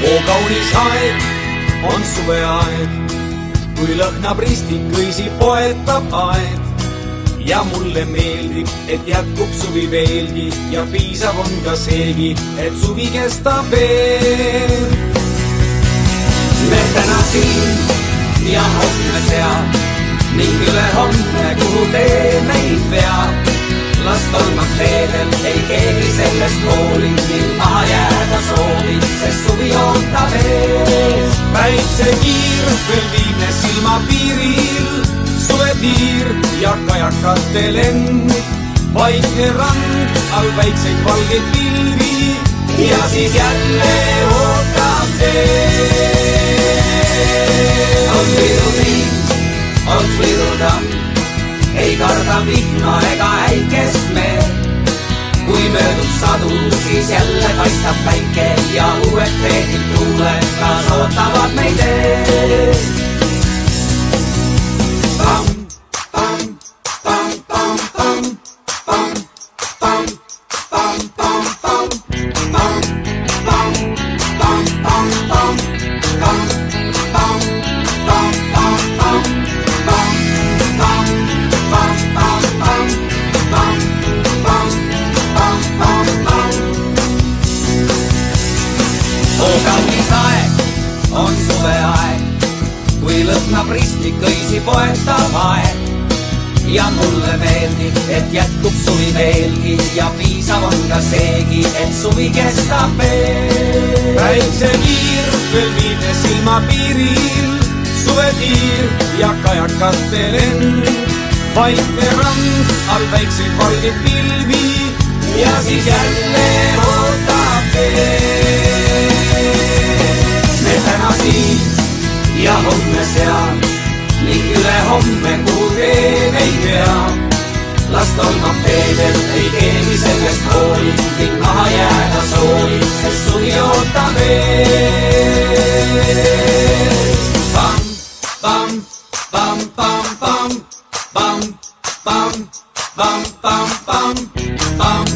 oo kaunis aeg on suveaeg, kui lõhnab ristikõisi poetab aed. ja mulle meeldib, et jätkub suvi veelgi ja piisav on ka seegi, et suvi kestab veel. me täna siin ja homme seal ning ülehomme, kuhu tee meid veab. las tolmab teedel, ei keegi sellest hooli ning maha jääda soovi, sest suvi ootab ees. päiksekiir veel viimne silmapiiril, suvetiir ja kajakate lend, vaikne rand all väikseid valgeid pilvi ja siis jälle ootab teed. on sõiduliin, on sõidutamm, ei karda vihma ega äikest me. kui möödub sadu, siis jälle paistab päike ja uued teedid tuulekas ootavad meid ees. Pam, pam, pam, pam, pam, pam, pam, pam, pam, pam, pam, pam, pam, pam, pam, pam, pam, pam, pam, pam. oo kaunis aeg on suveaeg, kui lõhnab ristikõisi poetab aeg. ja mulle meeldib, et jätkub suvi veelgi ja piisav on ka seegi, et suvi kestab veel. päiksekiir veel viimne silmapiiril, suvetiir ja kajakate lend, vaikne rand all väikseid valgeid pilvi ja siis jälle ootab teed. me täna siin ja homme seal ning ülehomme, kuhu tee meid veab. las tolmab teedel, ei keegi sellest hooli ning maha jääda soovi, sest suvi ootab ees. Pam, pam, pam, pam, pam, pam, pam, pam, pam, pam, pam.